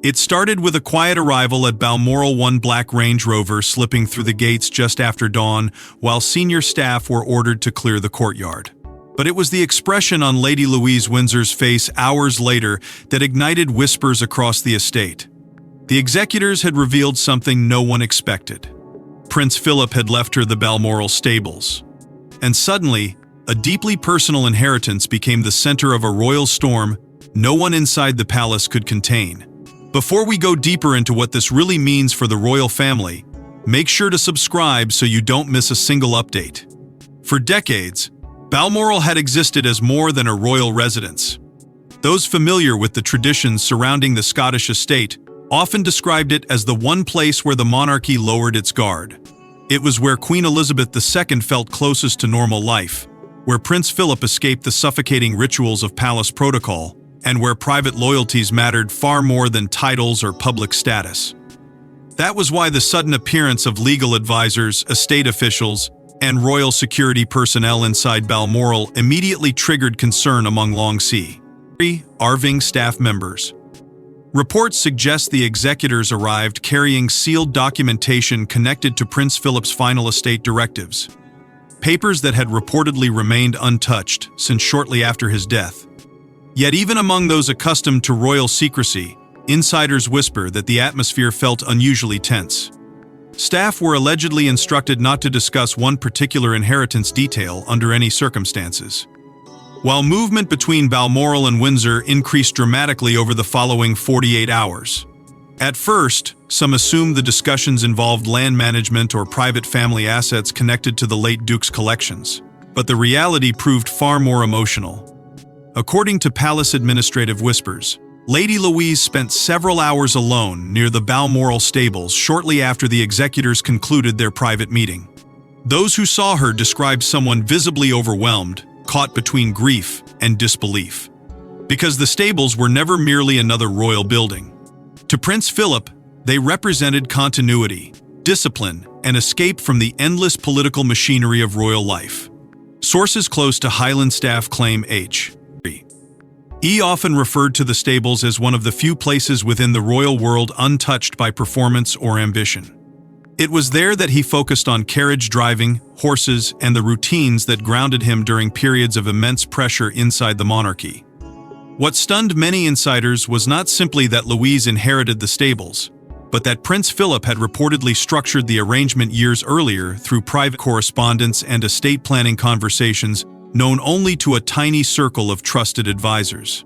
It started with a quiet arrival at Balmoral, one black Range Rover slipping through the gates just after dawn, while senior staff were ordered to clear the courtyard. But it was the expression on Lady Louise Windsor's face hours later that ignited whispers across the estate. The executors had revealed something no one expected. Prince Philip had left her the Balmoral stables. And suddenly, a deeply personal inheritance became the center of a royal storm no one inside the palace could contain. Before we go deeper into what this really means for the royal family, make sure to subscribe so you don't miss a single update. For decades, Balmoral had existed as more than a royal residence. Those familiar with the traditions surrounding the Scottish estate often described it as the one place where the monarchy lowered its guard. It was where Queen Elizabeth II felt closest to normal life, where Prince Philip escaped the suffocating rituals of palace protocol, and where private loyalties mattered far more than titles or public status. That was why the sudden appearance of legal advisors, estate officials, and royal security personnel inside Balmoral immediately triggered concern among Arving staff members. Reports suggest the executors arrived carrying sealed documentation connected to Prince Philip's final estate directives, papers that had reportedly remained untouched since shortly after his death. Yet even among those accustomed to royal secrecy, insiders whisper that the atmosphere felt unusually tense. Staff were allegedly instructed not to discuss one particular inheritance detail under any circumstances. While movement between Balmoral and Windsor increased dramatically over the following 48 hours. At first, some assumed the discussions involved land management or private family assets connected to the late Duke's collections, but the reality proved far more emotional. According to palace administrative whispers, Lady Louise spent several hours alone near the Balmoral stables shortly after the executors concluded their private meeting. Those who saw her described someone visibly overwhelmed, caught between grief and disbelief. Because the stables were never merely another royal building. To Prince Philip, they represented continuity, discipline, and escape from the endless political machinery of royal life. Sources close to Highland staff claim He often referred to the stables as one of the few places within the royal world untouched by performance or ambition. It was there that he focused on carriage driving, horses, and the routines that grounded him during periods of immense pressure inside the monarchy. What stunned many insiders was not simply that Louise inherited the stables, but that Prince Philip had reportedly structured the arrangement years earlier through private correspondence and estate planning conversations known only to a tiny circle of trusted advisors.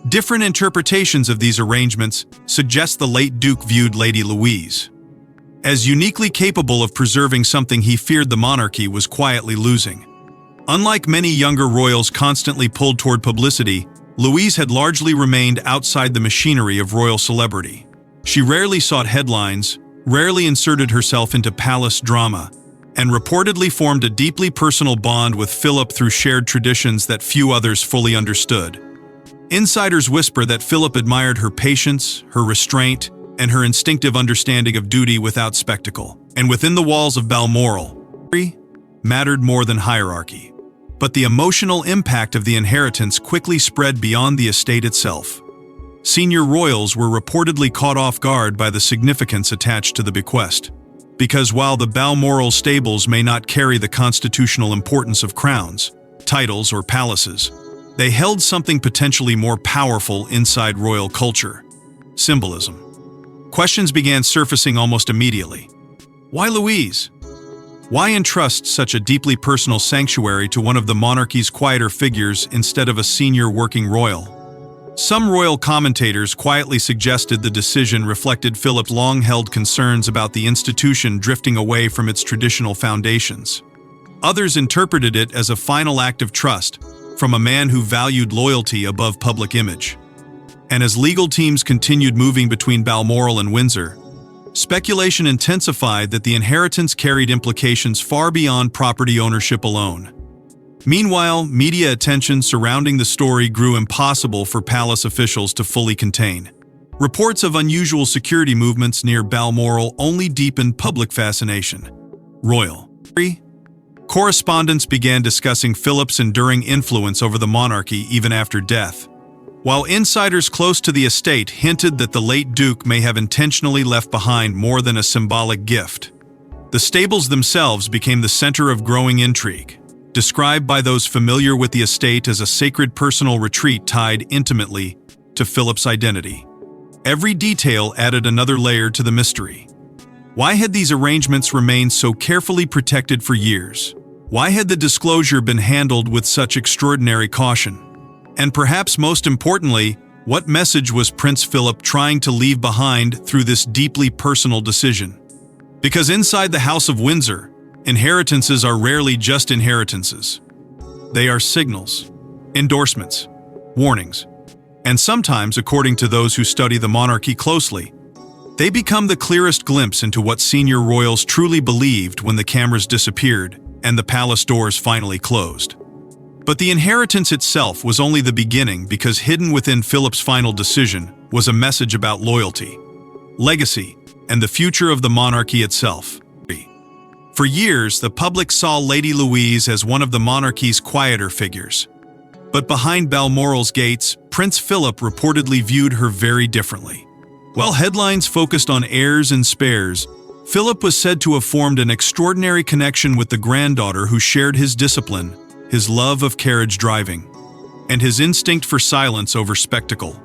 Different interpretations of these arrangements suggest the late Duke viewed Lady Louise as uniquely capable of preserving something he feared the monarchy was quietly losing. Unlike many younger royals constantly pulled toward publicity, Louise had largely remained outside the machinery of royal celebrity. She rarely sought headlines, rarely inserted herself into palace drama, and reportedly formed a deeply personal bond with Philip through shared traditions that few others fully understood. Insiders whisper that Philip admired her patience, her restraint, and her instinctive understanding of duty without spectacle. And within the walls of Balmoral, mattered more than hierarchy. But the emotional impact of the inheritance quickly spread beyond the estate itself. Senior royals were reportedly caught off guard by the significance attached to the bequest. Because while the Balmoral stables may not carry the constitutional importance of crowns, titles, or palaces, they held something potentially more powerful inside royal culture: symbolism. Questions began surfacing almost immediately. Why Louise? Why entrust such a deeply personal sanctuary to one of the monarchy's quieter figures instead of a senior working royal? Some royal commentators quietly suggested the decision reflected Philip's long-held concerns about the institution drifting away from its traditional foundations. Others interpreted it as a final act of trust from a man who valued loyalty above public image. And as legal teams continued moving between Balmoral and Windsor, speculation intensified that the inheritance carried implications far beyond property ownership alone. Meanwhile, media attention surrounding the story grew impossible for palace officials to fully contain. Reports of unusual security movements near Balmoral only deepened public fascination. Royal correspondents began discussing Philip's enduring influence over the monarchy even after death. While insiders close to the estate hinted that the late Duke may have intentionally left behind more than a symbolic gift, the stables themselves became the center of growing intrigue, described by those familiar with the estate as a sacred personal retreat tied intimately to Philip's identity. Every detail added another layer to the mystery. Why had these arrangements remained so carefully protected for years? Why had the disclosure been handled with such extraordinary caution? And perhaps most importantly, what message was Prince Philip trying to leave behind through this deeply personal decision? Because inside the House of Windsor, inheritances are rarely just inheritances. They are signals, endorsements, warnings, and sometimes, according to those who study the monarchy closely, they become the clearest glimpse into what senior royals truly believed when the cameras disappeared and the palace doors finally closed. But the inheritance itself was only the beginning, because hidden within Philip's final decision was a message about loyalty, legacy, and the future of the monarchy itself. For years, the public saw Lady Louise as one of the monarchy's quieter figures. But behind Balmoral's gates, Prince Philip reportedly viewed her very differently. While headlines focused on heirs and spares, Philip was said to have formed an extraordinary connection with the granddaughter who shared his discipline, his love of carriage driving, and his instinct for silence over spectacle.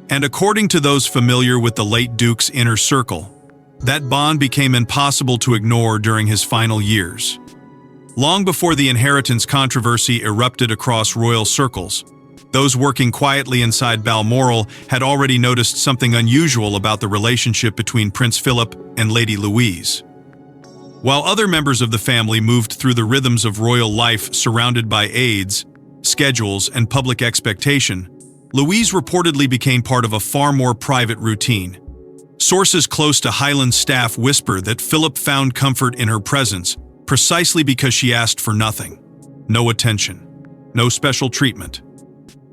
And according to those familiar with the late Duke's inner circle, that bond became impossible to ignore during his final years. Long before the inheritance controversy erupted across royal circles, those working quietly inside Balmoral had already noticed something unusual about the relationship between Prince Philip and Lady Louise. While other members of the family moved through the rhythms of royal life surrounded by aides, schedules, and public expectation, Louise reportedly became part of a far more private routine. Sources close to Highland staff whisper that Philip found comfort in her presence precisely because she asked for nothing. No attention, no special treatment,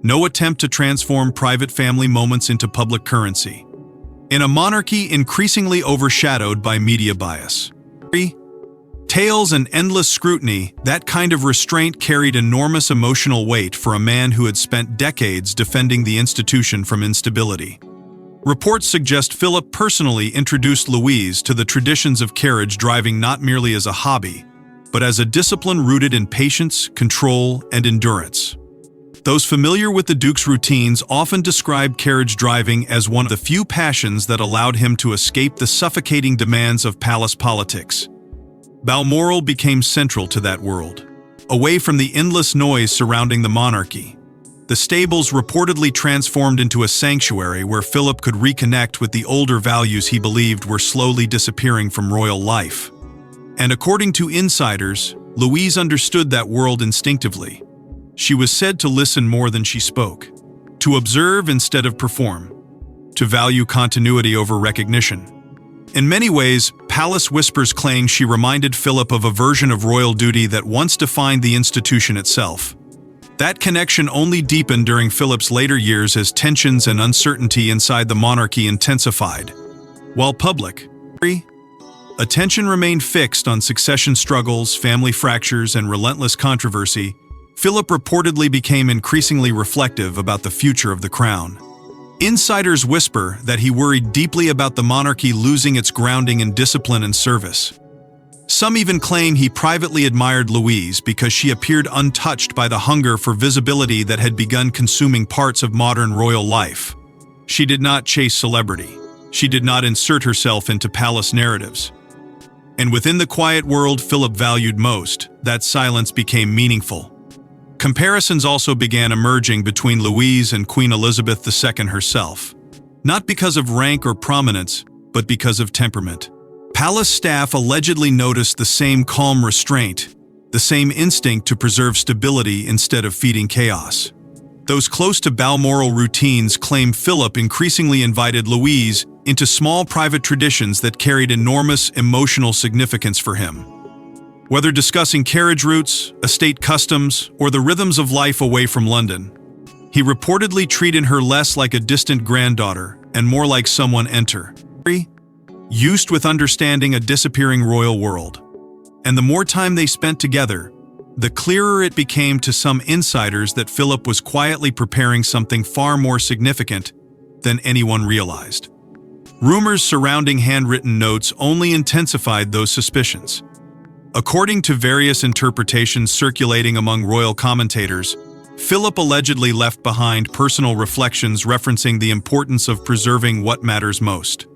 no attempt to transform private family moments into public currency. In a monarchy increasingly overshadowed by media bias, tales and endless scrutiny, that kind of restraint carried enormous emotional weight for a man who had spent decades defending the institution from instability. Reports suggest Philip personally introduced Louise to the traditions of carriage driving not merely as a hobby, but as a discipline rooted in patience, control, and endurance. Those familiar with the Duke's routines often describe carriage driving as one of the few passions that allowed him to escape the suffocating demands of palace politics. Balmoral became central to that world. Away from the endless noise surrounding the monarchy, the stables reportedly transformed into a sanctuary where Philip could reconnect with the older values he believed were slowly disappearing from royal life. And according to insiders, Louise understood that world instinctively. She was said to listen more than she spoke, to observe instead of perform, to value continuity over recognition. In many ways, palace whispers claim she reminded Philip of a version of royal duty that once defined the institution itself. That connection only deepened during Philip's later years as tensions and uncertainty inside the monarchy intensified. While public attention remained fixed on succession struggles, family fractures, and relentless controversy, Philip reportedly became increasingly reflective about the future of the crown. Insiders whisper that he worried deeply about the monarchy losing its grounding in discipline and service. Some even claim he privately admired Louise because she appeared untouched by the hunger for visibility that had begun consuming parts of modern royal life. She did not chase celebrity. She did not insert herself into palace narratives. And within the quiet world Philip valued most, that silence became meaningful. Comparisons also began emerging between Louise and Queen Elizabeth II herself, not because of rank or prominence, but because of temperament. Palace staff allegedly noticed the same calm restraint, the same instinct to preserve stability instead of feeding chaos. Those close to Balmoral routines claim Philip increasingly invited Louise into small private traditions that carried enormous emotional significance for him. Whether discussing carriage routes, estate customs, or the rhythms of life away from London, he reportedly treated her less like a distant granddaughter and more like someone used with understanding a disappearing royal world. And the more time they spent together, the clearer it became to some insiders that Philip was quietly preparing something far more significant than anyone realized. Rumors surrounding handwritten notes only intensified those suspicions. According to various interpretations circulating among royal commentators, Philip allegedly left behind personal reflections referencing the importance of preserving what matters most.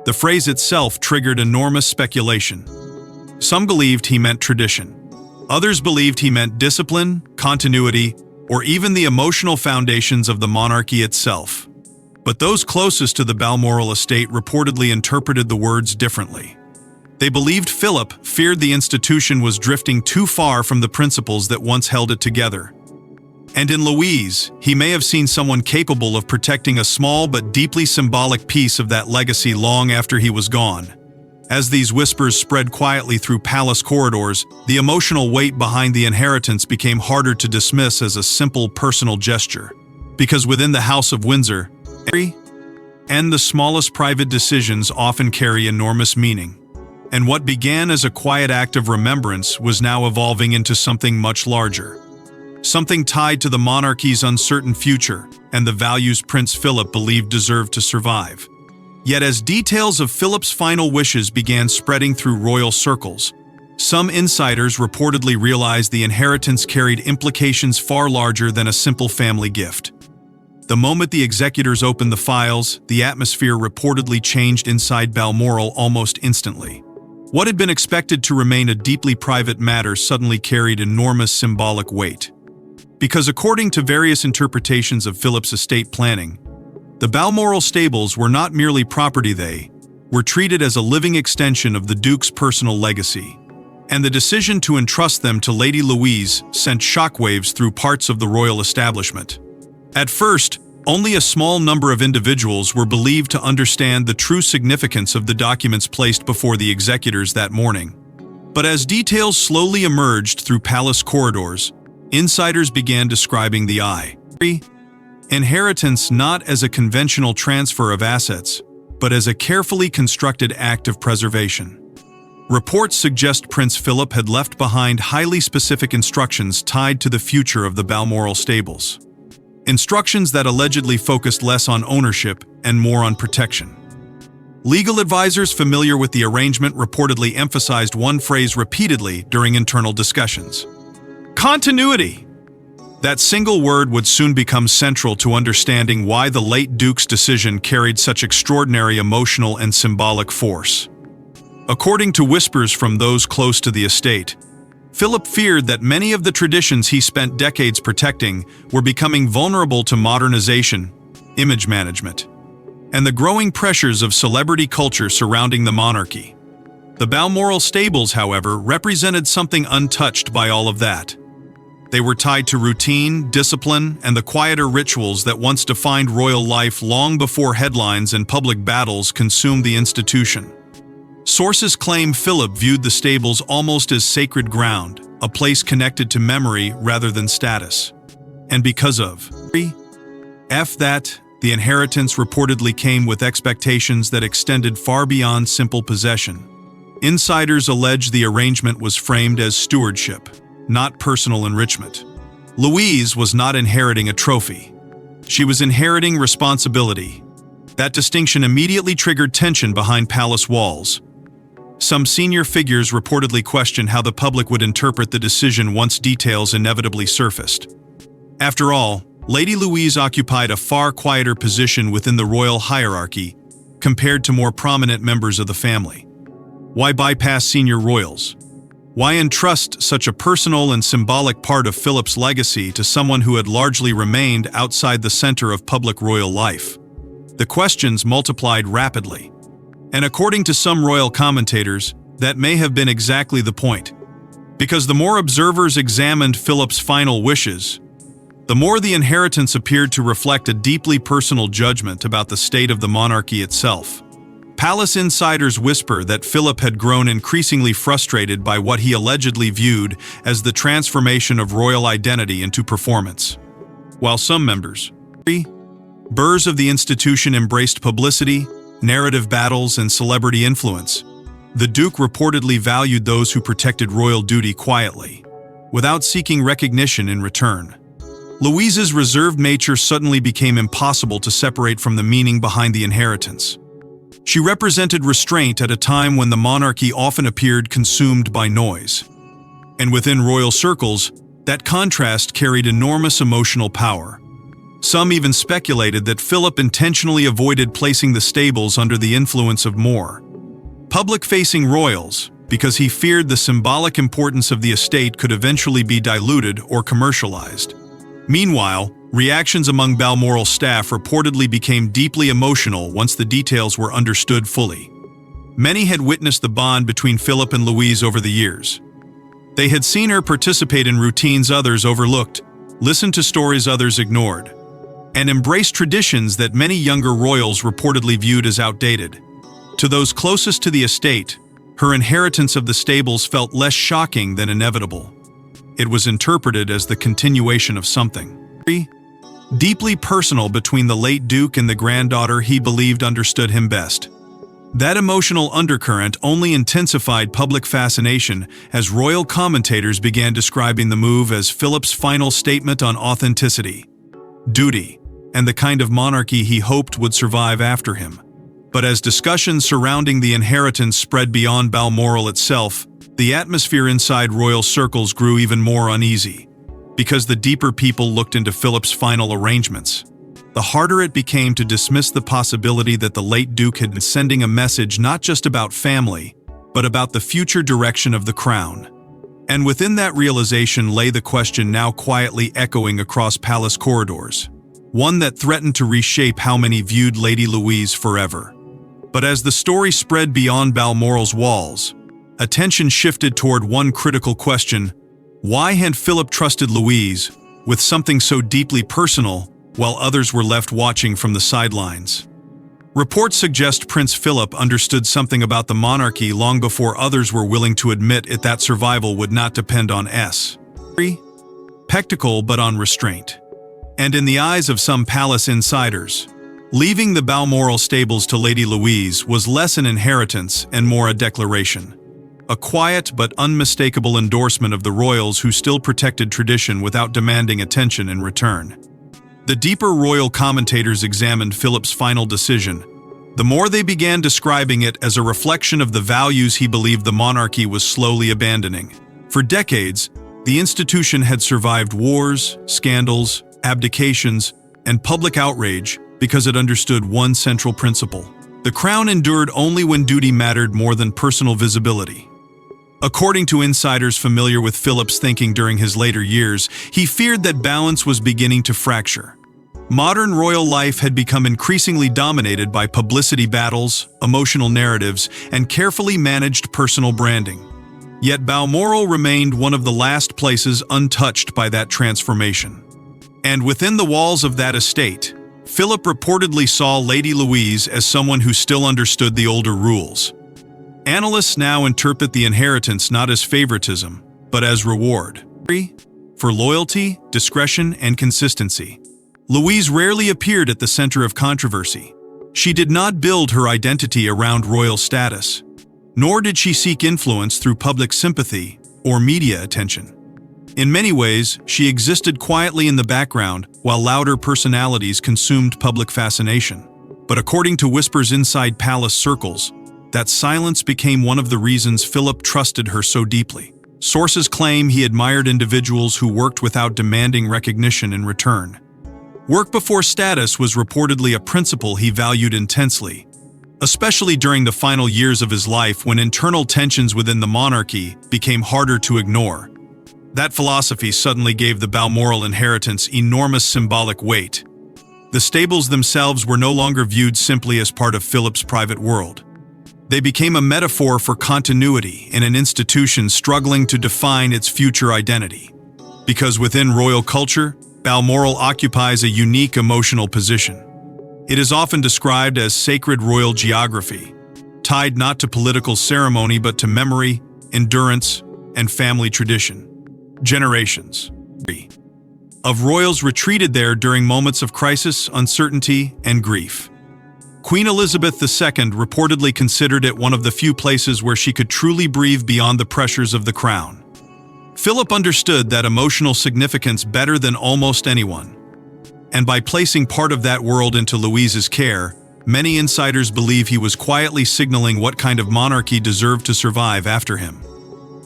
The phrase itself triggered enormous speculation. Some believed he meant tradition. Others believed he meant discipline, continuity, or even the emotional foundations of the monarchy itself. But those closest to the Balmoral estate reportedly interpreted the words differently. They believed Philip feared the institution was drifting too far from the principles that once held it together. And in Louise, he may have seen someone capable of protecting a small but deeply symbolic piece of that legacy long after he was gone. As these whispers spread quietly through palace corridors, the emotional weight behind the inheritance became harder to dismiss as a simple personal gesture. Because within the House of Windsor, and the smallest private decisions often carry enormous meaning. And what began as a quiet act of remembrance was now evolving into something much larger. Something tied to the monarchy's uncertain future and the values Prince Philip believed deserved to survive. Yet as details of Philip's final wishes began spreading through royal circles, some insiders reportedly realized the inheritance carried implications far larger than a simple family gift. The moment the executors opened the files, the atmosphere reportedly changed inside Balmoral almost instantly. What had been expected to remain a deeply private matter suddenly carried enormous symbolic weight. Because according to various interpretations of Philip's estate planning, the Balmoral stables were not merely property, they were treated as a living extension of the Duke's personal legacy. And the decision to entrust them to Lady Louise sent shockwaves through parts of the royal establishment. At first, only a small number of individuals were believed to understand the true significance of the documents placed before the executors that morning. But as details slowly emerged through palace corridors, insiders began describing the inheritance not as a conventional transfer of assets, but as a carefully constructed act of preservation. Reports suggest Prince Philip had left behind highly specific instructions tied to the future of the Balmoral stables. Instructions that allegedly focused less on ownership and more on protection. Legal advisors familiar with the arrangement reportedly emphasized one phrase repeatedly during internal discussions: continuity. That single word would soon become central to understanding why the late Duke's decision carried such extraordinary emotional and symbolic force. According to whispers from those close to the estate, Philip feared that many of the traditions he spent decades protecting were becoming vulnerable to modernization, image management, and the growing pressures of celebrity culture surrounding the monarchy. The Balmoral stables, however, represented something untouched by all of that. They were tied to routine, discipline, and the quieter rituals that once defined royal life long before headlines and public battles consumed the institution. Sources claim Philip viewed the stables almost as sacred ground, a place connected to memory rather than status. And because of that, the inheritance reportedly came with expectations that extended far beyond simple possession. Insiders allege the arrangement was framed as stewardship, not personal enrichment. Louise was not inheriting a trophy. She was inheriting responsibility. That distinction immediately triggered tension behind palace walls. Some senior figures reportedly questioned how the public would interpret the decision once details inevitably surfaced. After all, Lady Louise occupied a far quieter position within the royal hierarchy compared to more prominent members of the family. Why bypass senior royals? Why entrust such a personal and symbolic part of Philip's legacy to someone who had largely remained outside the center of public royal life? The questions multiplied rapidly. And according to some royal commentators, that may have been exactly the point. Because the more observers examined Philip's final wishes, the more the inheritance appeared to reflect a deeply personal judgment about the state of the monarchy itself. Palace insiders whisper that Philip had grown increasingly frustrated by what he allegedly viewed as the transformation of royal identity into performance. While some members, burrs of the institution, embraced publicity, narrative battles, and celebrity influence, the Duke reportedly valued those who protected royal duty quietly. without seeking recognition in return. Louise's reserved nature suddenly became impossible to separate from the meaning behind the inheritance. She represented restraint at a time when the monarchy often appeared consumed by noise. And within royal circles, that contrast carried enormous emotional power. Some even speculated that Philip intentionally avoided placing the stables under the influence of more public-facing royals, because he feared the symbolic importance of the estate could eventually be diluted or commercialized. Meanwhile, reactions among Balmoral staff reportedly became deeply emotional once the details were understood fully. Many had witnessed the bond between Philip and Louise over the years. They had seen her participate in routines others overlooked, listen to stories others ignored, and embrace traditions that many younger royals reportedly viewed as outdated. To those closest to the estate, her inheritance of the stables felt less shocking than inevitable. It was interpreted as the continuation of something deeply personal between the late Duke and the granddaughter he believed understood him best. That emotional undercurrent only intensified public fascination as royal commentators began describing the move as Philip's final statement on authenticity, duty, and the kind of monarchy he hoped would survive after him. But as discussions surrounding the inheritance spread beyond Balmoral itself, the atmosphere inside royal circles grew even more uneasy. Because the deeper people looked into Philip's final arrangements, the harder it became to dismiss the possibility that the late Duke had been sending a message not just about family, but about the future direction of the crown. And within that realization lay the question now quietly echoing across palace corridors, one that threatened to reshape how many viewed Lady Louise forever. But as the story spread beyond Balmoral's walls, attention shifted toward one critical question: why had Philip trusted Louise with something so deeply personal while others were left watching from the sidelines? Reports suggest Prince Philip understood something about the monarchy long before others were willing to admit it, that survival would not depend on spectacle but on restraint. And in the eyes of some palace insiders, leaving the Balmoral stables to Lady Louise was less an inheritance and more a declaration. A quiet but unmistakable endorsement of the royals who still protected tradition without demanding attention in return. The deeper royal commentators examined Philip's final decision, the more they began describing it as a reflection of the values he believed the monarchy was slowly abandoning. For decades, the institution had survived wars, scandals, abdications, and public outrage because it understood one central principle: the crown endured only when duty mattered more than personal visibility. According to insiders familiar with Philip's thinking during his later years, he feared that balance was beginning to fracture. Modern royal life had become increasingly dominated by publicity battles, emotional narratives, and carefully managed personal branding. Yet Balmoral remained one of the last places untouched by that transformation. And within the walls of that estate, Philip reportedly saw Lady Louise as someone who still understood the older rules. Analysts now interpret the inheritance not as favoritism, but as reward. For loyalty, discretion, and consistency. Louise rarely appeared at the center of controversy. She did not build her identity around royal status, nor did she seek influence through public sympathy or media attention. In many ways, she existed quietly in the background while louder personalities consumed public fascination. But according to whispers inside palace circles, that silence became one of the reasons Philip trusted her so deeply. Sources claim he admired individuals who worked without demanding recognition in return. Work before status was reportedly a principle he valued intensely, especially during the final years of his life when internal tensions within the monarchy became harder to ignore. That philosophy suddenly gave the Balmoral inheritance enormous symbolic weight. The stables themselves were no longer viewed simply as part of Philip's private world. They became a metaphor for continuity in an institution struggling to define its future identity. Because within royal culture, Balmoral occupies a unique emotional position. It is often described as sacred royal geography, tied not to political ceremony but to memory, endurance, and family tradition. Generations of royals retreated there during moments of crisis, uncertainty, and grief. Queen Elizabeth II reportedly considered it one of the few places where she could truly breathe beyond the pressures of the crown. Philip understood that emotional significance better than almost anyone. And by placing part of that world into Louise's care, many insiders believe he was quietly signaling what kind of monarchy deserved to survive after him.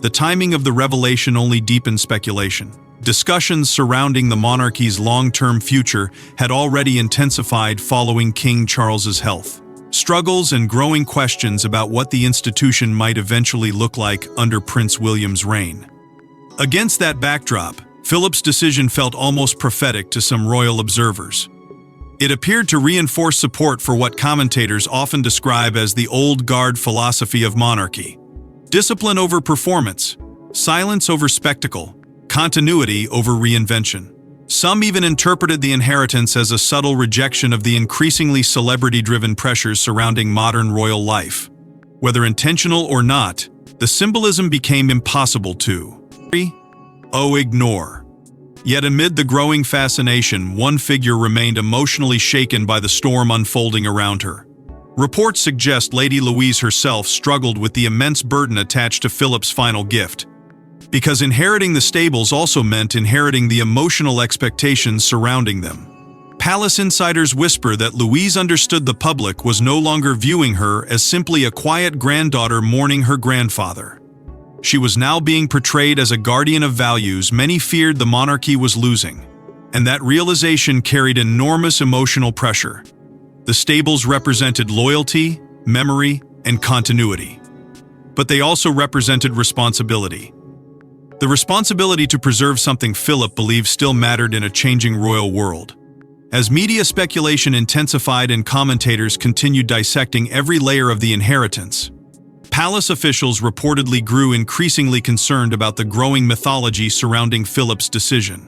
The timing of the revelation only deepened speculation. Discussions surrounding the monarchy's long-term future had already intensified following King Charles's health. Struggles and growing questions about what the institution might eventually look like under Prince William's reign. Against that backdrop, Philip's decision felt almost prophetic to some royal observers. It appeared to reinforce support for what commentators often describe as the old guard philosophy of monarchy. Discipline over performance, silence over spectacle, continuity over reinvention. Some even interpreted the inheritance as a subtle rejection of the increasingly celebrity-driven pressures surrounding modern royal life. Whether intentional or not, the symbolism became impossible to ignore. Yet amid the growing fascination, one figure remained emotionally shaken by the storm unfolding around her. Reports suggest Lady Louise herself struggled with the immense burden attached to Philip's final gift, because inheriting the stables also meant inheriting the emotional expectations surrounding them. Palace insiders whisper that Louise understood the public was no longer viewing her as simply a quiet granddaughter mourning her grandfather. She was now being portrayed as a guardian of values many feared the monarchy was losing, and that realization carried enormous emotional pressure. The stables represented loyalty, memory, and continuity. But they also represented responsibility. The responsibility to preserve something Philip believed still mattered in a changing royal world. As media speculation intensified and commentators continued dissecting every layer of the inheritance, palace officials reportedly grew increasingly concerned about the growing mythology surrounding Philip's decision.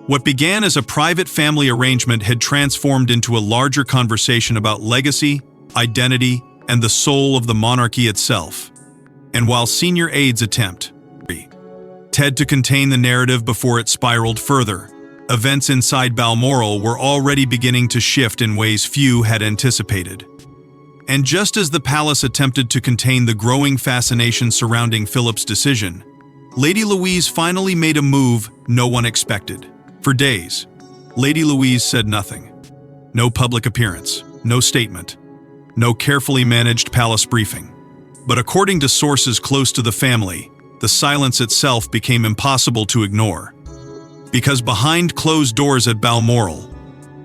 What began as a private family arrangement had transformed into a larger conversation about legacy, identity, and the soul of the monarchy itself. And while senior aides attempted to contain the narrative before it spiraled further, events inside Balmoral were already beginning to shift in ways few had anticipated. And just as the palace attempted to contain the growing fascination surrounding Philip's decision, Lady Louise finally made a move no one expected. For days, Lady Louise said nothing. No public appearance, no statement, no carefully managed palace briefing. But according to sources close to the family, the silence itself became impossible to ignore. Because behind closed doors at Balmoral,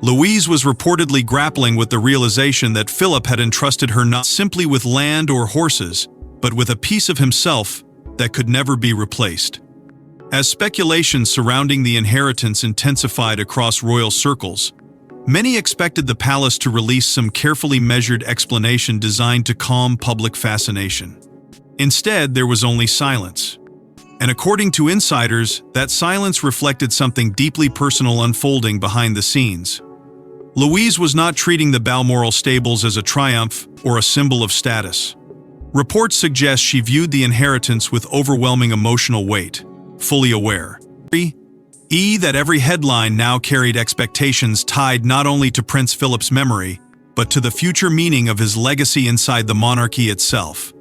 Louise was reportedly grappling with the realization that Philip had entrusted her not simply with land or horses, but with a piece of himself that could never be replaced. As speculation surrounding the inheritance intensified across royal circles, many expected the palace to release some carefully measured explanation designed to calm public fascination. Instead, there was only silence. And according to insiders, that silence reflected something deeply personal unfolding behind the scenes. Louise was not treating the Balmoral stables as a triumph or a symbol of status. Reports suggest she viewed the inheritance with overwhelming emotional weight, fully aware that every headline now carried expectations tied not only to Prince Philip's memory, but to the future meaning of his legacy inside the monarchy itself.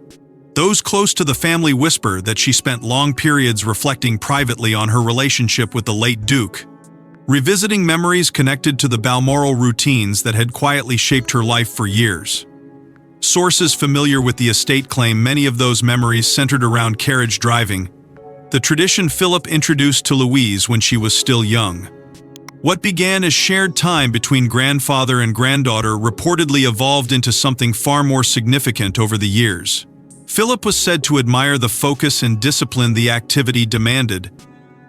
Those close to the family whisper that she spent long periods reflecting privately on her relationship with the late Duke, revisiting memories connected to the Balmoral routines that had quietly shaped her life for years. Sources familiar with the estate claim many of those memories centered around carriage driving, the tradition Philip introduced to Louise when she was still young. What began as shared time between grandfather and granddaughter reportedly evolved into something far more significant over the years. Philip was said to admire the focus and discipline the activity demanded,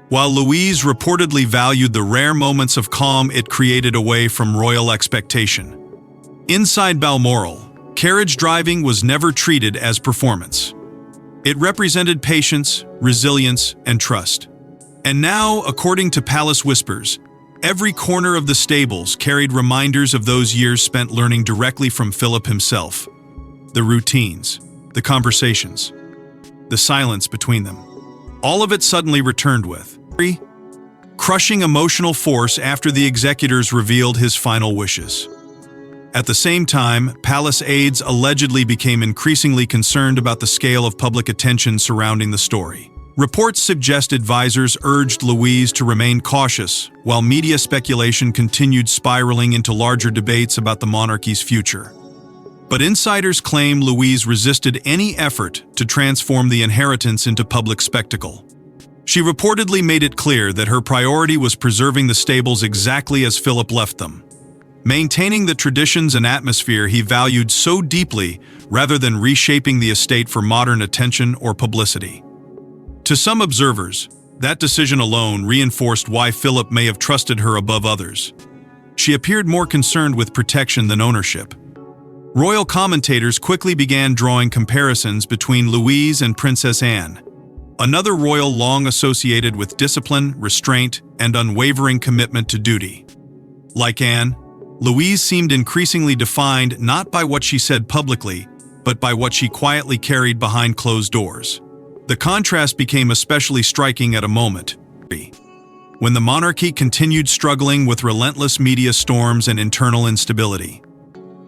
while Louise reportedly valued the rare moments of calm it created away from royal expectation. Inside Balmoral, carriage driving was never treated as performance. It represented patience, resilience, and trust. And now, according to palace whispers, every corner of the stables carried reminders of those years spent learning directly from Philip himself. The routines, the conversations, the silence between them. All of it suddenly returned with crushing emotional force after the executors revealed his final wishes. At the same time, palace aides allegedly became increasingly concerned about the scale of public attention surrounding the story. Reports suggest advisors urged Louise to remain cautious, while media speculation continued spiraling into larger debates about the monarchy's future. But insiders claim Louise resisted any effort to transform the inheritance into public spectacle. She reportedly made it clear that her priority was preserving the stables exactly as Philip left them, maintaining the traditions and atmosphere he valued so deeply rather than reshaping the estate for modern attention or publicity. To some observers, that decision alone reinforced why Philip may have trusted her above others. She appeared more concerned with protection than ownership. Royal commentators quickly began drawing comparisons between Louise and Princess Anne, another royal long associated with discipline, restraint, and unwavering commitment to duty. Like Anne, Louise seemed increasingly defined not by what she said publicly, but by what she quietly carried behind closed doors. The contrast became especially striking at a moment when the monarchy continued struggling with relentless media storms and internal instability.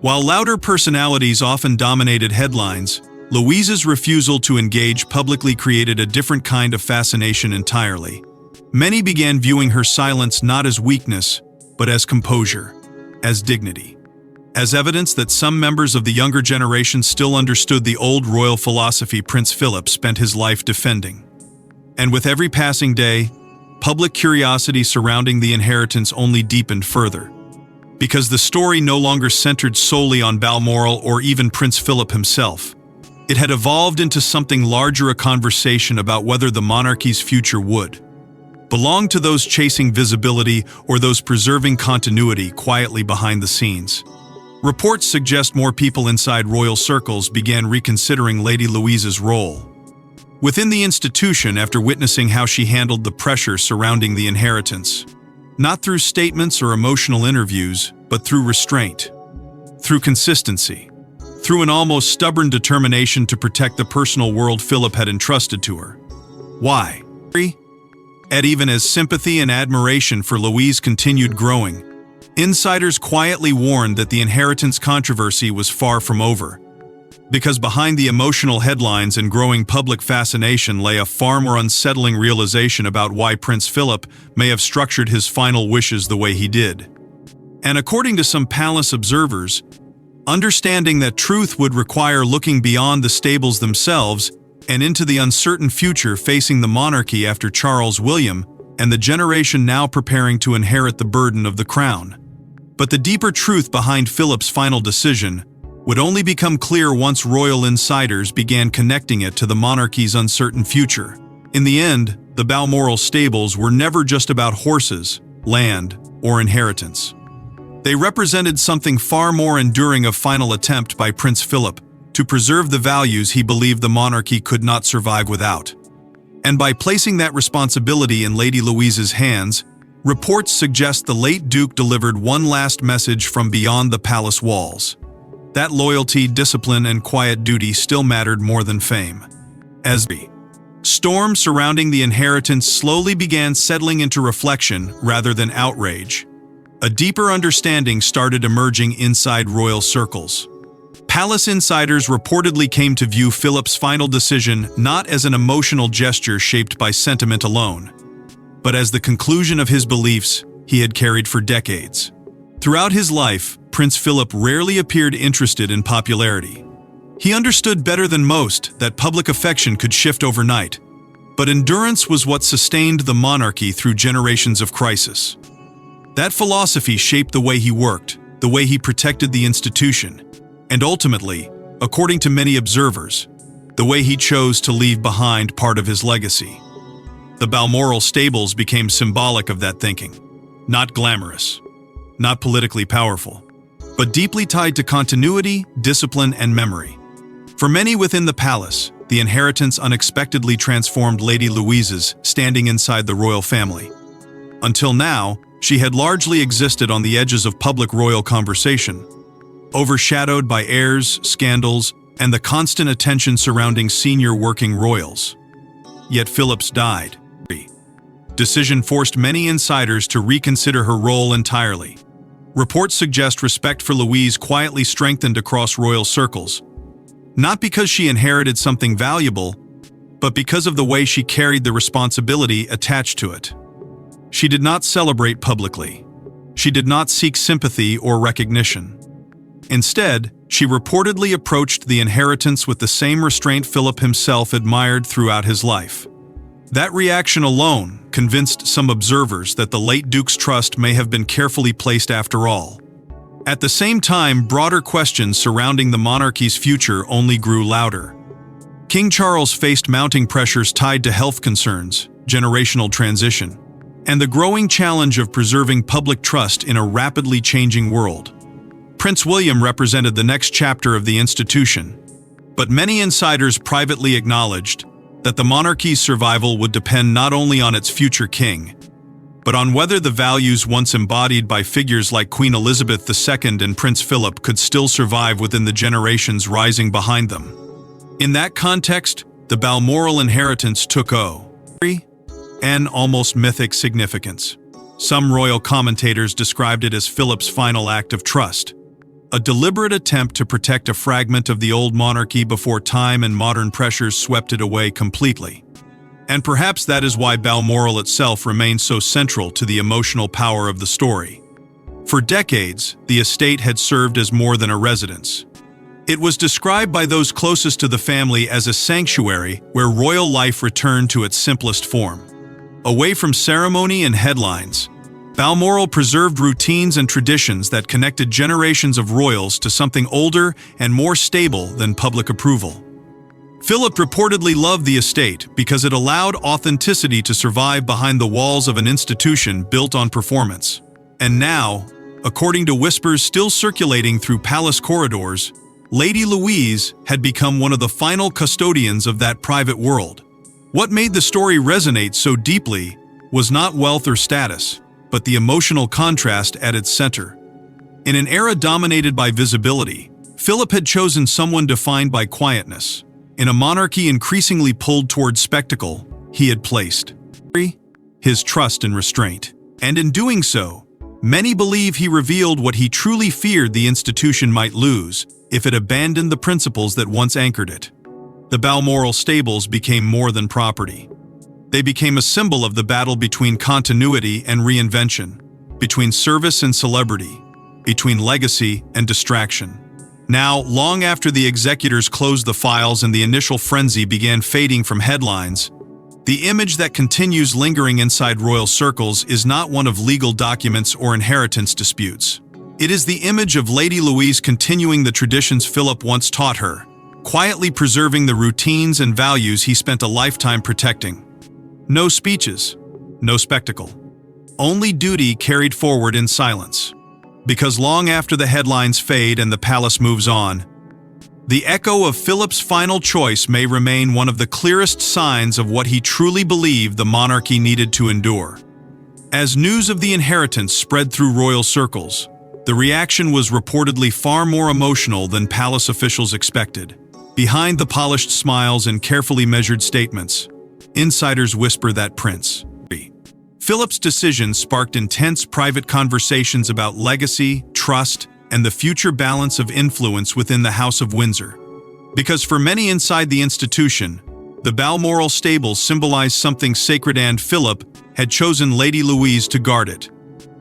While louder personalities often dominated headlines, Louise's refusal to engage publicly created a different kind of fascination entirely. Many began viewing her silence not as weakness, but as composure, as dignity, as evidence that some members of the younger generation still understood the old royal philosophy Prince Philip spent his life defending. And with every passing day, public curiosity surrounding the inheritance only deepened further. Because the story no longer centered solely on Balmoral or even Prince Philip himself. It had evolved into something larger, a conversation about whether the monarchy's future would belong to those chasing visibility or those preserving continuity quietly behind the scenes. Reports suggest more people inside royal circles began reconsidering Lady Louise's role within the institution after witnessing how she handled the pressure surrounding the inheritance. Not through statements or emotional interviews, but through restraint, through consistency, through an almost stubborn determination to protect the personal world Philip had entrusted to her. Why? And even as sympathy and admiration for Louise continued growing, insiders quietly warned that the inheritance controversy was far from over. Because behind the emotional headlines and growing public fascination lay a far more unsettling realization about why Prince Philip may have structured his final wishes the way he did. And according to some palace observers, understanding that truth would require looking beyond the stables themselves and into the uncertain future facing the monarchy after Charles William and the generation now preparing to inherit the burden of the crown. But the deeper truth behind Philip's final decision would only become clear once royal insiders began connecting it to the monarchy's uncertain future. In the end, the Balmoral stables were never just about horses, land, or inheritance. They represented something far more enduring, a final attempt by Prince Philip to preserve the values he believed the monarchy could not survive without. And by placing that responsibility in Lady Louise's hands, reports suggest the late Duke delivered one last message from beyond the palace walls. That loyalty, discipline, and quiet duty still mattered more than fame. As the storm surrounding the inheritance slowly began settling into reflection rather than outrage, a deeper understanding started emerging inside royal circles. Palace insiders reportedly came to view Philip's final decision not as an emotional gesture shaped by sentiment alone, but as the conclusion of his beliefs he had carried for decades. Throughout his life, Prince Philip rarely appeared interested in popularity. He understood better than most that public affection could shift overnight, but endurance was what sustained the monarchy through generations of crisis. That philosophy shaped the way he worked, the way he protected the institution, and ultimately, according to many observers, the way he chose to leave behind part of his legacy. The Balmoral stables became symbolic of that thinking. Not glamorous, not politically powerful, but deeply tied to continuity, discipline, and memory. For many within the palace, the inheritance unexpectedly transformed Lady Louise's standing inside the royal family. Until now, she had largely existed on the edges of public royal conversation, overshadowed by airs, scandals, and the constant attention surrounding senior working royals. Yet Philip's decision forced many insiders to reconsider her role entirely. Reports suggest respect for Louise quietly strengthened across royal circles, not because she inherited something valuable, but because of the way she carried the responsibility attached to it. She did not celebrate publicly. She did not seek sympathy or recognition. Instead, she reportedly approached the inheritance with the same restraint Philip himself admired throughout his life. That reaction alone convinced some observers that the late Duke's trust may have been carefully placed after all. At the same time, broader questions surrounding the monarchy's future only grew louder. King Charles faced mounting pressures tied to health concerns, generational transition, and the growing challenge of preserving public trust in a rapidly changing world. Prince William represented the next chapter of the institution, but many insiders privately acknowledged that the monarchy's survival would depend not only on its future king, but on whether the values once embodied by figures like Queen Elizabeth II and Prince Philip could still survive within the generations rising behind them. In that context, the Balmoral inheritance took an almost mythic significance. Some royal commentators described it as Philip's final act of trust, a deliberate attempt to protect a fragment of the old monarchy before time and modern pressures swept it away completely. And perhaps that is why Balmoral itself remains so central to the emotional power of the story. For decades, the estate had served as more than a residence. It was described by those closest to the family as a sanctuary where royal life returned to its simplest form. Away from ceremony and headlines, Balmoral preserved routines and traditions that connected generations of royals to something older and more stable than public approval. Philip reportedly loved the estate because it allowed authenticity to survive behind the walls of an institution built on performance. And now, according to whispers still circulating through palace corridors, Lady Louise had become one of the final custodians of that private world. What made the story resonate so deeply was not wealth or status, but the emotional contrast at its center. In an era dominated by visibility, Philip had chosen someone defined by quietness. In a monarchy increasingly pulled toward spectacle, he had placed his trust and restraint. And in doing so, many believe he revealed what he truly feared the institution might lose if it abandoned the principles that once anchored it. The Balmoral stables became more than property. They became a symbol of the battle between continuity and reinvention, between service and celebrity, between legacy and distraction. Now, long after the executors closed the files and the initial frenzy began fading from headlines, the image that continues lingering inside royal circles is not one of legal documents or inheritance disputes. It is the image of Lady Louise continuing the traditions Philip once taught her, quietly preserving the routines and values he spent a lifetime protecting. No speeches, no spectacle. Only duty carried forward in silence. Because long after the headlines fade and the palace moves on, the echo of Philip's final choice may remain one of the clearest signs of what he truly believed the monarchy needed to endure. As news of the inheritance spread through royal circles, the reaction was reportedly far more emotional than palace officials expected. Behind the polished smiles and carefully measured statements, insiders whisper that Philip's decision sparked intense private conversations about legacy, trust, and the future balance of influence within the House of Windsor. Because for many inside the institution, the Balmoral stables symbolized something sacred and Philip had chosen Lady Louise to guard it.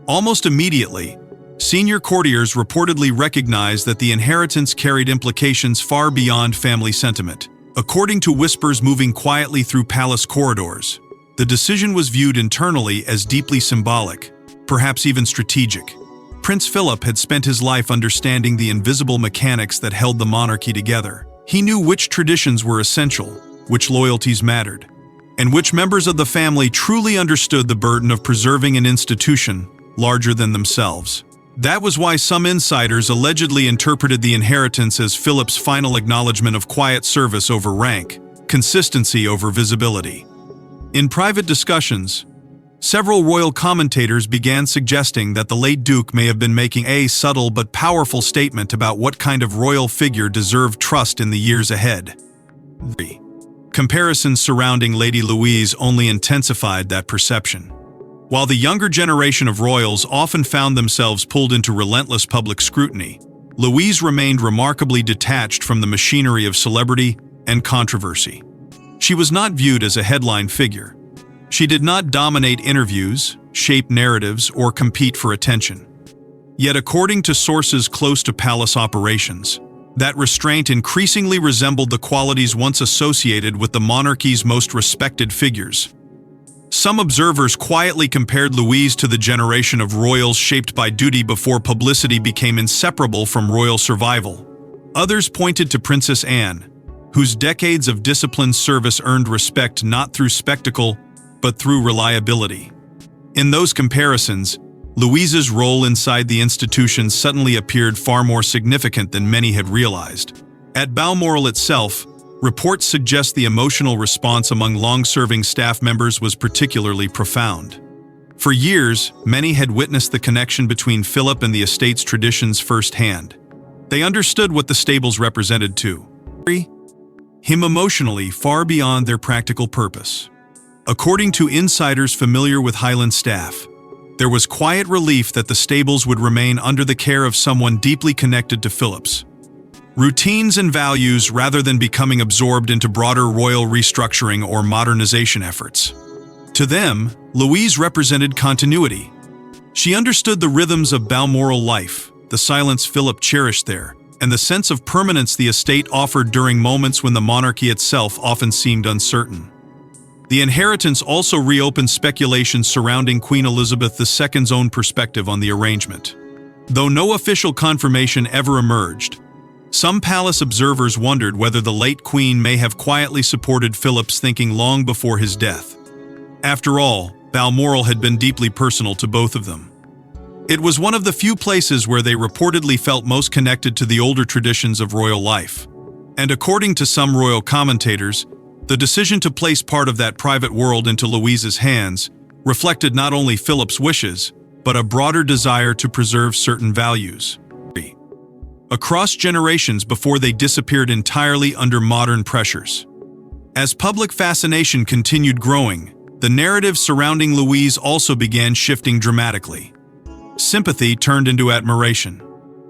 Almost immediately, senior courtiers reportedly recognized that the inheritance carried implications far beyond family sentiment. According to whispers moving quietly through palace corridors, the decision was viewed internally as deeply symbolic, perhaps even strategic. Prince Philip had spent his life understanding the invisible mechanics that held the monarchy together. He knew which traditions were essential, which loyalties mattered, and which members of the family truly understood the burden of preserving an institution larger than themselves. That was why some insiders allegedly interpreted the inheritance as Philip's final acknowledgement of quiet service over rank, consistency over visibility. In private discussions, several royal commentators began suggesting that the late Duke may have been making a subtle but powerful statement about what kind of royal figure deserved trust in the years ahead. The comparisons surrounding Lady Louise only intensified that perception. While the younger generation of royals often found themselves pulled into relentless public scrutiny, Louise remained remarkably detached from the machinery of celebrity and controversy. She was not viewed as a headline figure. She did not dominate interviews, shape narratives, or compete for attention. Yet according to sources close to palace operations, that restraint increasingly resembled the qualities once associated with the monarchy's most respected figures. Some observers quietly compared Louise to the generation of royals shaped by duty before publicity became inseparable from royal survival. Others pointed to Princess Anne, whose decades of disciplined service earned respect not through spectacle, but through reliability. In those comparisons, Louise's role inside the institution suddenly appeared far more significant than many had realized. At Balmoral itself, reports suggest the emotional response among long-serving staff members was particularly profound. For years, many had witnessed the connection between Philip and the estate's traditions firsthand. They understood what the stables represented too. Him emotionally far beyond their practical purpose. According to insiders familiar with Highland staff, there was quiet relief that the stables would remain under the care of someone deeply connected to Philip's routines and values rather than becoming absorbed into broader royal restructuring or modernization efforts. To them, Louise represented continuity. She understood the rhythms of Balmoral life, the silence Philip cherished there, and the sense of permanence the estate offered during moments when the monarchy itself often seemed uncertain. The inheritance also reopened speculations surrounding Queen Elizabeth II's own perspective on the arrangement. Though no official confirmation ever emerged, some palace observers wondered whether the late queen may have quietly supported Philip's thinking long before his death. After all, Balmoral had been deeply personal to both of them. It was one of the few places where they reportedly felt most connected to the older traditions of royal life. And according to some royal commentators, the decision to place part of that private world into Louise's hands reflected not only Philip's wishes, but a broader desire to preserve certain values. Across generations before they disappeared entirely under modern pressures. As public fascination continued growing, the narrative surrounding Louise also began shifting dramatically. Sympathy turned into admiration.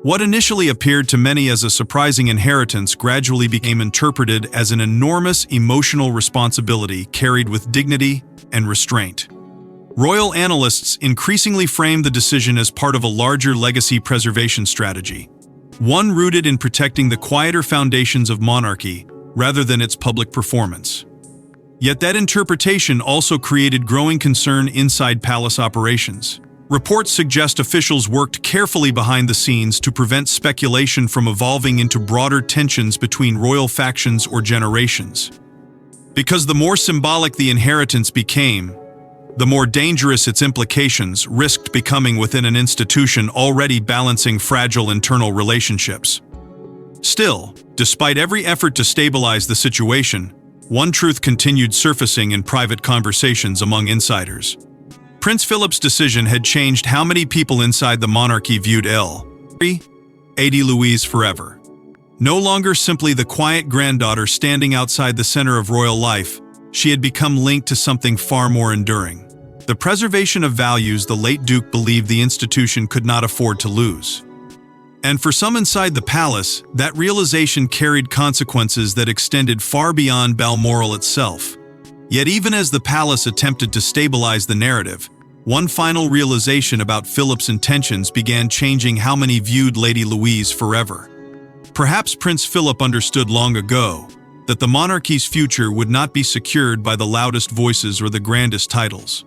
What initially appeared to many as a surprising inheritance gradually became interpreted as an enormous emotional responsibility carried with dignity and restraint. Royal analysts increasingly framed the decision as part of a larger legacy preservation strategy, one rooted in protecting the quieter foundations of monarchy rather than its public performance. Yet that interpretation also created growing concern inside palace operations. Reports suggest officials worked carefully behind the scenes to prevent speculation from evolving into broader tensions between royal factions or generations. Because the more symbolic the inheritance became, the more dangerous its implications risked becoming within an institution already balancing fragile internal relationships. Still, despite every effort to stabilize the situation, one truth continued surfacing in private conversations among insiders. Prince Philip's decision had changed how many people inside the monarchy viewed Lady Louise forever. No longer simply the quiet granddaughter standing outside the center of royal life, she had become linked to something far more enduring. The preservation of values the late Duke believed the institution could not afford to lose. And for some inside the palace, that realization carried consequences that extended far beyond Balmoral itself. Yet even as the palace attempted to stabilize the narrative, one final realization about Philip's intentions began changing how many viewed Lady Louise forever. Perhaps Prince Philip understood long ago that the monarchy's future would not be secured by the loudest voices or the grandest titles.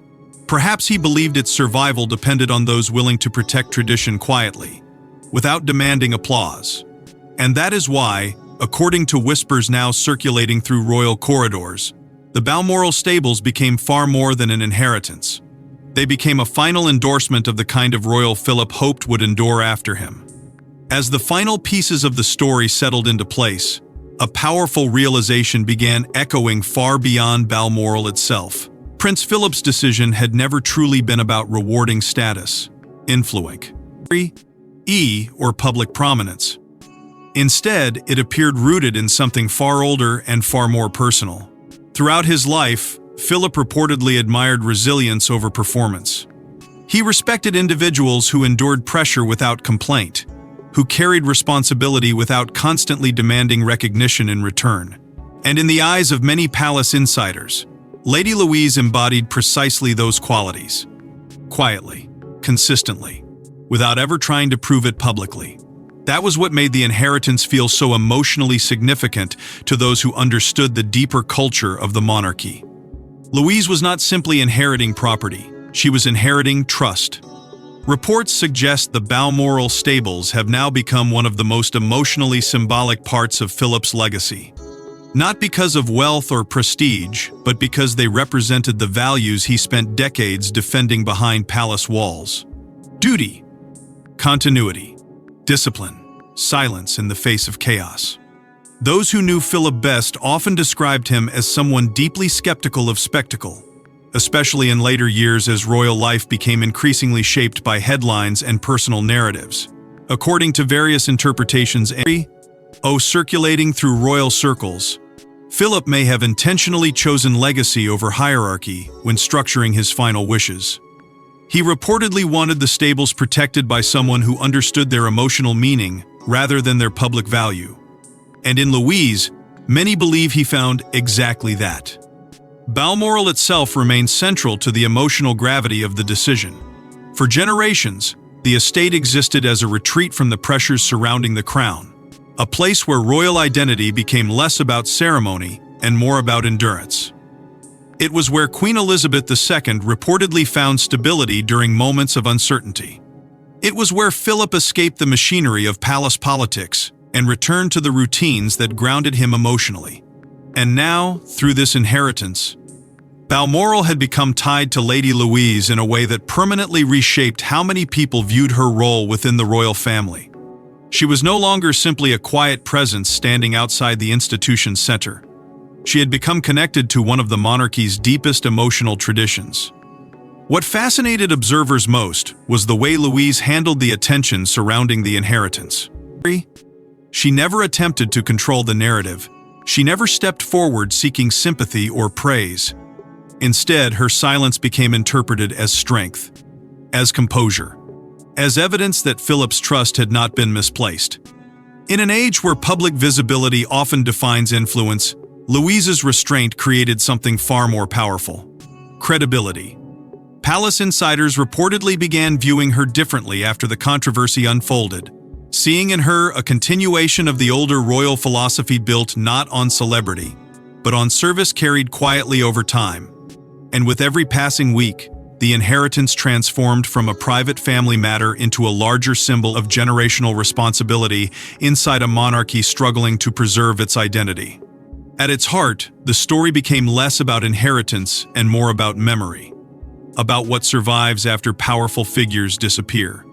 Perhaps he believed its survival depended on those willing to protect tradition quietly, without demanding applause. And that is why, according to whispers now circulating through royal corridors, the Balmoral stables became far more than an inheritance. They became a final endorsement of the kind of royal Philip hoped would endure after him. As the final pieces of the story settled into place, a powerful realization began echoing far beyond Balmoral itself. Prince Philip's decision had never truly been about rewarding status, influence, or public prominence. Instead, it appeared rooted in something far older and far more personal. Throughout his life, Philip reportedly admired resilience over performance. He respected individuals who endured pressure without complaint, who carried responsibility without constantly demanding recognition in return. And in the eyes of many palace insiders, Lady Louise embodied precisely those qualities. Quietly, consistently, without ever trying to prove it publicly. That was what made the inheritance feel so emotionally significant to those who understood the deeper culture of the monarchy. Louise was not simply inheriting property, she was inheriting trust. Reports suggest the Balmoral stables have now become one of the most emotionally symbolic parts of Philip's legacy. Not because of wealth or prestige, but because they represented the values he spent decades defending behind palace walls. Duty, continuity, discipline, silence in the face of chaos. Those who knew Philip best often described him as someone deeply skeptical of spectacle, especially in later years as royal life became increasingly shaped by headlines and personal narratives. According to various interpretations, circulating through royal circles, Philip may have intentionally chosen legacy over hierarchy when structuring his final wishes. He reportedly wanted the stables protected by someone who understood their emotional meaning rather than their public value. And in Louise, many believe he found exactly that. Balmoral itself remains central to the emotional gravity of the decision. For generations, the estate existed as a retreat from the pressures surrounding the crown, a place where royal identity became less about ceremony and more about endurance. It was where Queen Elizabeth II reportedly found stability during moments of uncertainty. It was where Philip escaped the machinery of palace politics and returned to the routines that grounded him emotionally. And now, through this inheritance, Balmoral had become tied to Lady Louise in a way that permanently reshaped how many people viewed her role within the royal family. She was no longer simply a quiet presence standing outside the institution's center. She had become connected to one of the monarchy's deepest emotional traditions. What fascinated observers most was the way Louise handled the attention surrounding the inheritance. She never attempted to control the narrative. She never stepped forward seeking sympathy or praise. Instead, her silence became interpreted as strength, as composure, as evidence that Philip's trust had not been misplaced. In an age where public visibility often defines influence, Louise's restraint created something far more powerful: credibility. Palace insiders reportedly began viewing her differently after the controversy unfolded, seeing in her a continuation of the older royal philosophy built not on celebrity, but on service carried quietly over time. And with every passing week, the inheritance transformed from a private family matter into a larger symbol of generational responsibility inside a monarchy struggling to preserve its identity. At its heart, the story became less about inheritance and more about memory, about what survives after powerful figures disappear.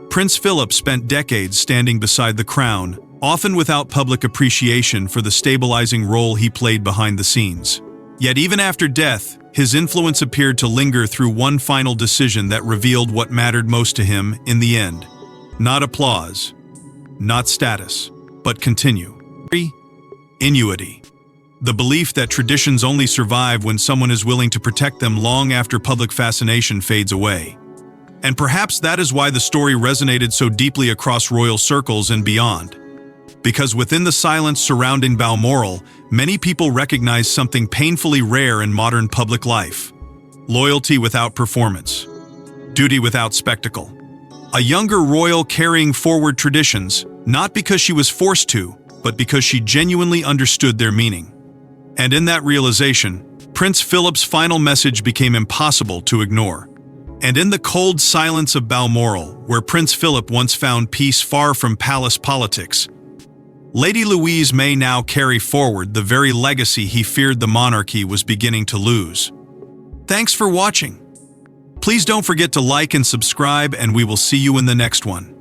Prince Philip spent decades standing beside the crown, often without public appreciation for the stabilizing role he played behind the scenes. Yet even after death, his influence appeared to linger through one final decision that revealed what mattered most to him in the end. Not applause, not status, but continuity. The belief that traditions only survive when someone is willing to protect them long after public fascination fades away. And perhaps that is why the story resonated so deeply across royal circles and beyond. Because within the silence surrounding Balmoral, many people recognize something painfully rare in modern public life: loyalty without performance, duty without spectacle. A younger royal carrying forward traditions, not because she was forced to, but because she genuinely understood their meaning. And in that realization, Prince Philip's final message became impossible to ignore. And in the cold silence of Balmoral, where Prince Philip once found peace far from palace politics, Lady Louise may now carry forward the very legacy he feared the monarchy was beginning to lose. Thanks for watching. Please don't forget to like and subscribe, and we will see you in the next one.